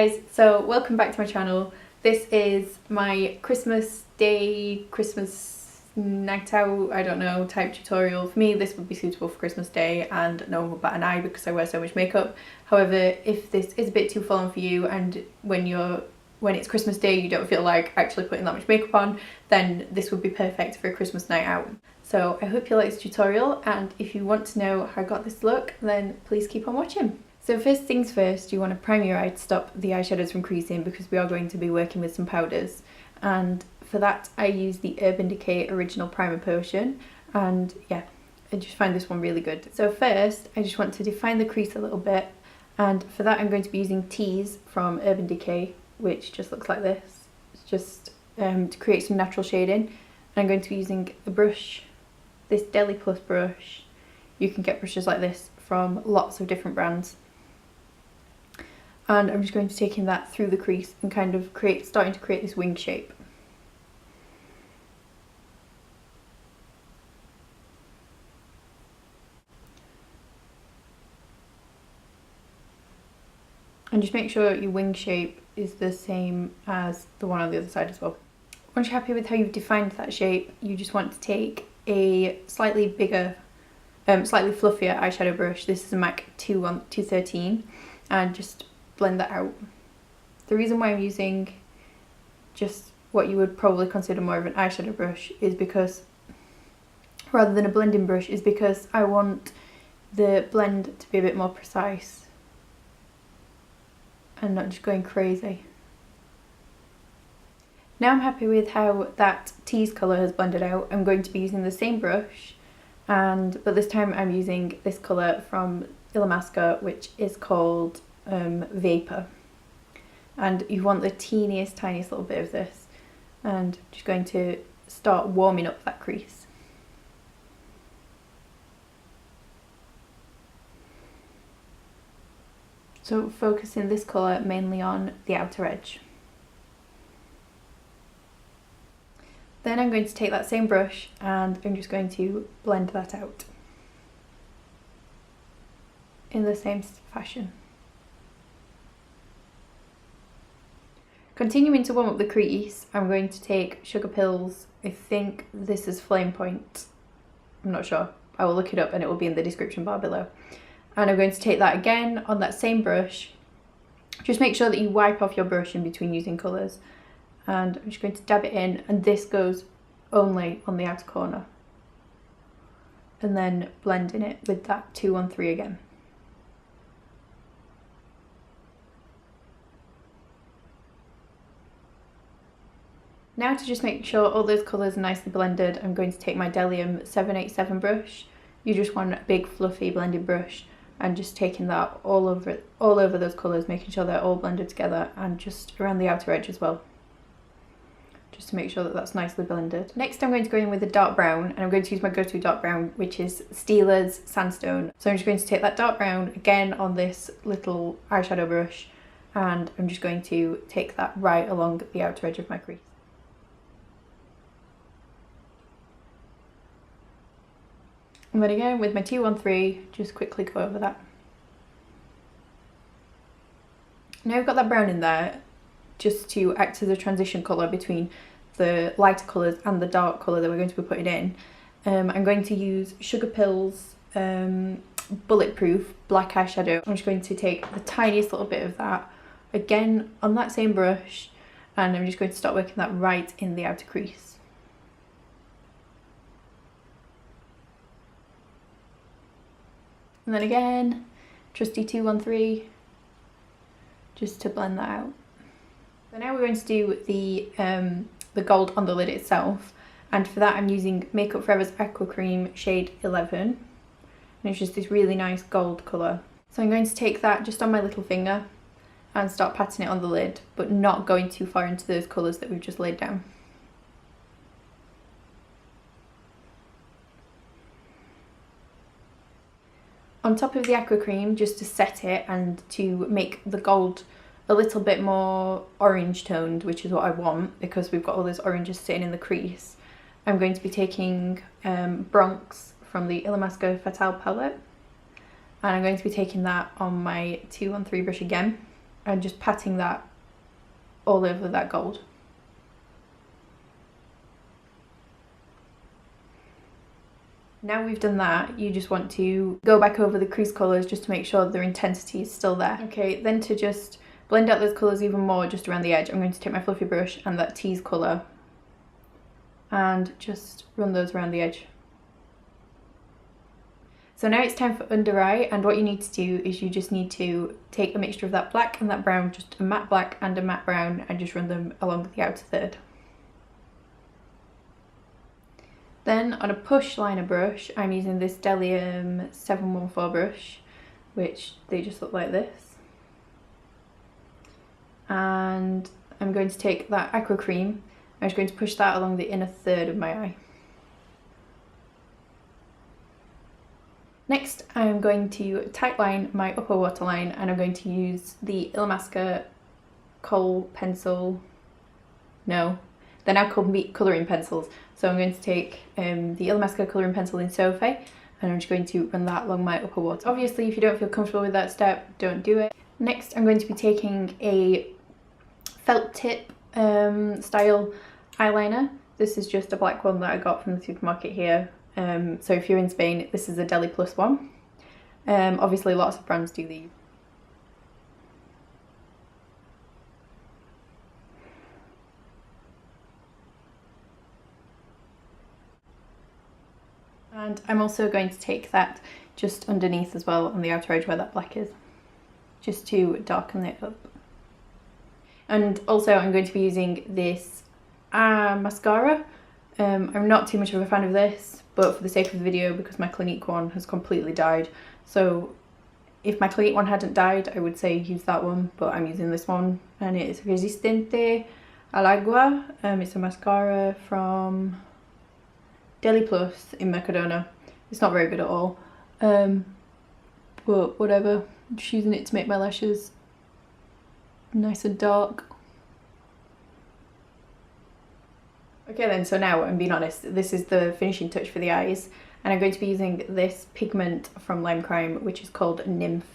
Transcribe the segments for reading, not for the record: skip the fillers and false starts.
guys, so welcome back to my channel. This is my Christmas day, Christmas night out, I don't know, type tutorial. For me this would be suitable for Christmas day and no one would bat an eye because I wear so much makeup. However, if this is a bit too full on for you and when it's Christmas day you don't feel like actually putting that much makeup on, then this would be perfect for a Christmas night out. So I hope you like this tutorial, and if you want to know how I got this look then please keep on watching. So first things first, you want to prime your eye to stop the eyeshadows from creasing because we are going to be working with some powders, and for that I use the Urban Decay Original Primer Potion, and yeah, I just find this one really good. So first I just want to define the crease a little bit, and for that I'm going to be using Tease from Urban Decay, which just looks like this. It's just to create some natural shading. And I'm going to be using a brush, this Deliplus brush. You can get brushes like this from lots of different brands. And I'm just going to be taking that through the crease and kind of starting to create this wing shape. And just make sure your wing shape is the same as the one on the other side as well. Once you're happy with how you've defined that shape, you just want to take a slightly bigger, slightly fluffier eyeshadow brush. This is a MAC 213, and just blend that out. The reason why I'm using just what you would probably consider more of an eyeshadow brush is because, rather than a blending brush, is because I want the blend to be a bit more precise and not just going crazy. Now I'm happy with how that Tease colour has blended out. I'm going to be using the same brush, but this time I'm using this colour from Illamasqua, which is called Vapour, and you want the tiniest little bit of this, and just going to start warming up that crease. So focusing this colour mainly on the outer edge. Then I'm going to take that same brush and I'm just going to blend that out in the same fashion. Continuing to warm up the crease, I'm going to take Sugarpill's, I think this is Flamepoint, I'm not sure, I will look it up and it will be in the description bar below. And I'm going to take that again on that same brush. Just make sure that you wipe off your brush in between using colours. And I'm just going to dab it in, and this goes only on the outer corner. And then blending it with that 213 again. Now to just make sure all those colours are nicely blended, I'm going to take my Delium 787 brush. You just want a big fluffy blending brush, and just taking that all over those colours, making sure they're all blended together, and just around the outer edge as well, just to make sure that that's nicely blended. Next I'm going to go in with a dark brown, and I'm going to use my go-to dark brown, which is Stila's Sandstone. So I'm just going to take that dark brown again on this little eyeshadow brush, and I'm just going to take that right along the outer edge of my crease. And then again with my 213, just quickly go over that. Now I've got that brown in there, just to act as a transition colour between the lighter colours and the dark colour that we're going to be putting in. I'm going to use Sugarpill's Bulletproof black eyeshadow. I'm just going to take the tiniest little bit of that, again on that same brush, and I'm just going to start working that right in the outer crease. And then again, trusty 213, just to blend that out. So now we're going to do the gold on the lid itself, and for that I'm using Makeup Forever's Aqua Cream shade 11, and it's just this really nice gold colour. So I'm going to take that just on my little finger and start patting it on the lid, but not going too far into those colours that we've just laid down. On top of the Aqua Cream, just to set it and to make the gold a little bit more orange toned, which is what I want because we've got all those oranges sitting in the crease, I'm going to be taking Bronx from the Illamasqua Fatale palette, and I'm going to be taking that on my 213 brush again, and just patting that all over that gold. Now we've done that, you just want to go back over the crease colours just to make sure their intensity is still there. Okay, then to just blend out those colours even more just around the edge, I'm going to take my fluffy brush and that Tease colour and just run those around the edge. So now it's time for under eye, and what you need to do is you just need to take a mixture of that black and that brown, just a matte black and a matte brown, and just run them along the outer third. Then on a push liner brush, I'm using this Delium 714 brush, which they just look like this. And I'm going to take that Aqua cream, I'm just going to push that along the inner third of my eye. Next, I'm going to tightline my upper waterline, and I'm going to use the Illamasqua kohl pencil. No, they're now called colouring pencils. So I'm going to take the Illamasqua colouring pencil in Sophie, and I'm just going to run that along my upper water. Obviously, if you don't feel comfortable with that step, don't do it. Next, I'm going to be taking a felt tip style eyeliner. This is just a black one that I got from the supermarket here. So if you're in Spain, this is a Deliplus one. Obviously, lots of brands do these. And I'm also going to take that just underneath as well on the outer edge where that black is, just to darken it up. And also I'm going to be using this mascara. I'm not too much of a fan of this, but for the sake of the video, because my Clinique one has completely died, so if my Clinique one hadn't died, I would say use that one, but I'm using this one, and it's Resistente al Agua. It's a mascara from Deliplus in Mercadona. It's not very good at all, but whatever. I'm just using it to make my lashes nice and dark. Okay then, so now I'm being honest, this is the finishing touch for the eyes, and I'm going to be using this pigment from Lime Crime, which is called Nymph,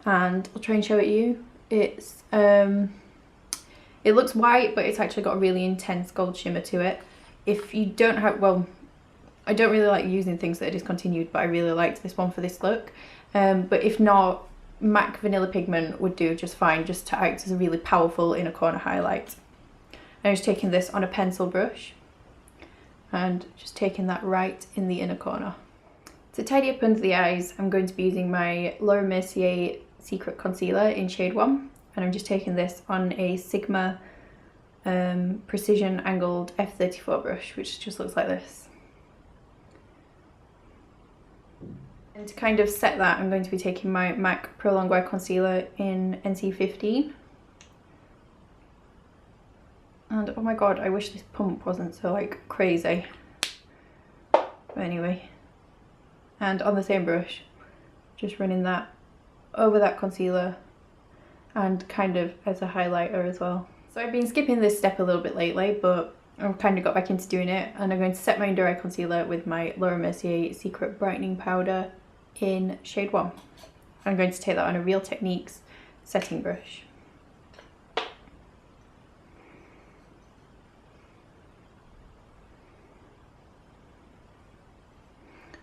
and I'll try and show it you. It's it looks white, but it's actually got a really intense gold shimmer to it. If you don't have, well, I don't really like using things that are discontinued, but I really liked this one for this look. But if not, MAC Vanilla Pigment would do just fine, just to act as a really powerful inner corner highlight. I'm just taking this on a pencil brush and just taking that right in the inner corner. To tidy up under the eyes, I'm going to be using my Mercier Secret Concealer in shade 1, and I'm just taking this on a Sigma precision angled F34 brush, which just looks like this. And to kind of set that, I'm going to be taking my MAC Pro Longwear Concealer in NC15. And oh my god, I wish this pump wasn't so like crazy. But anyway. And on the same brush, just running that over that concealer and kind of as a highlighter as well. So I've been skipping this step a little bit lately, but I've kind of got back into doing it, and I'm going to set my under eye concealer with my Mercier Secret Brightening Powder in shade 1. I'm going to take that on a Real Techniques setting brush.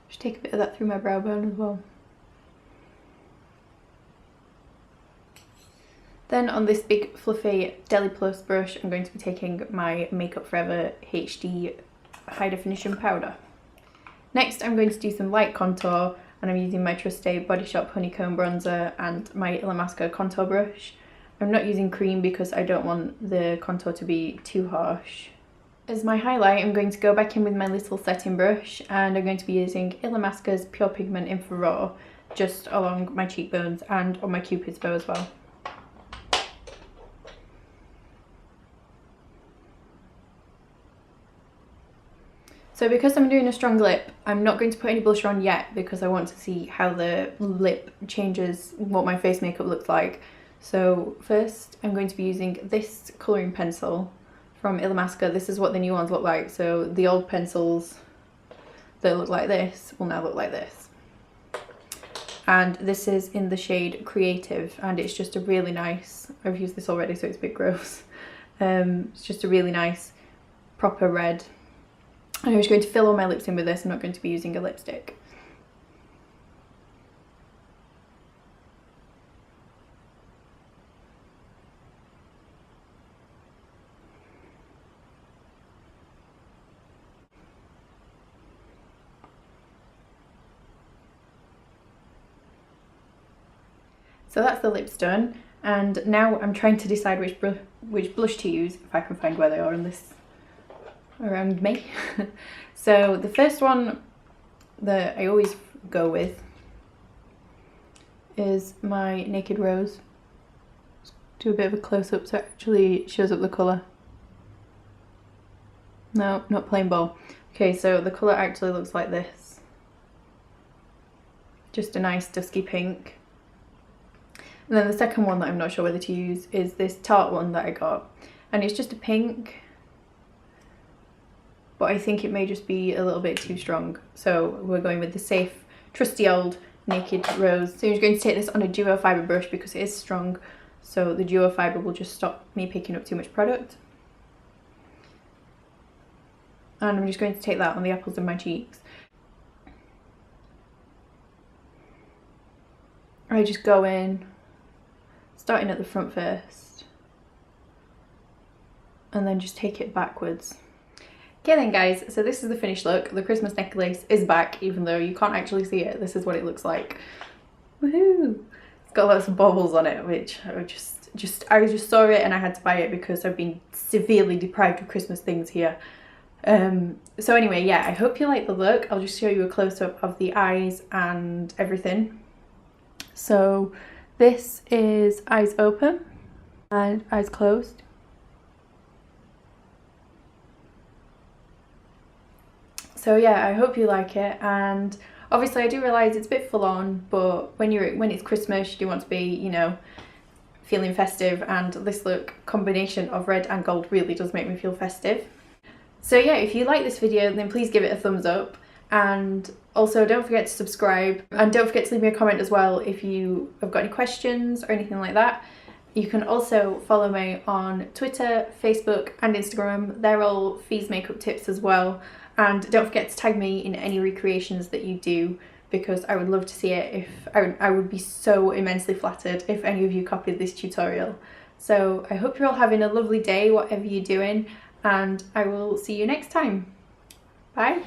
Just take a bit of that through my brow bone as well. Then on this big fluffy Deliplus brush, I'm going to be taking my Makeup Forever HD High Definition Powder. Next, I'm going to do some light contour, and I'm using my trusty Body Shop Honeycomb bronzer and my Illamasqua contour brush. I'm not using cream because I don't want the contour to be too harsh. As my highlight, I'm going to go back in with my little setting brush, and I'm going to be using Illamasqua's Pure Pigment in Furore just along my cheekbones and on my Cupid's bow as well. So because I'm doing a strong lip, I'm not going to put any blusher on yet because I want to see how the lip changes what my face makeup looks like. So first I'm going to be using this colouring pencil from Illamasqua. This is what the new ones look like. So the old pencils that look like this will now look like this. and this is in the shade Creative, and it's just a really nice, I've used this already so it's a bit gross, it's just a really nice proper red. And I'm just going to fill all my lips in with this. I'm not going to be using a lipstick. So that's the lips done, and now I'm trying to decide which blush to use, if I can find where they are on this around me. So the first one that I always go with is my Naked Rose. Let's do a bit of a close-up so it actually shows up the colour. No, not plain ball. Okay, so the colour actually looks like this. Just a nice dusky pink. And then the second one that I'm not sure whether to use is this Tarte one that I got. And it's just a pink, but I think it may just be a little bit too strong. So we're going with the safe, trusty old Naked Rose. So I'm just going to take this on a duo fibre brush because it is strong. So the duo fibre will just stop me picking up too much product. And I'm just going to take that on the apples of my cheeks. I just go in, starting at the front first, and then just take it backwards. Okay then guys, so this is the finished look. The Christmas necklace is back, even though you can't actually see it. This is what it looks like. Woohoo! It's got lots of baubles on it, which I just saw it and I had to buy it because I've been severely deprived of Christmas things here. So anyway, yeah, I hope you like the look. I'll just show you a close-up of the eyes and everything. So this is eyes open and eyes closed. So yeah, I hope you like it, and obviously I do realise it's a bit full on, but when it's Christmas you do want to be, you know, feeling festive, and this look combination of red and gold really does make me feel festive. So yeah, if you like this video then please give it a thumbs up, and also don't forget to subscribe, and don't forget to leave me a comment as well if you have got any questions or anything like that. You can also follow me on Twitter, Facebook and Instagram. They're all Fee's makeup tips as well. And don't forget to tag me in any recreations that you do, because I would love to see it. I would be so immensely flattered if any of you copied this tutorial. So I hope you're all having a lovely day, whatever you're doing, and I will see you next time. Bye!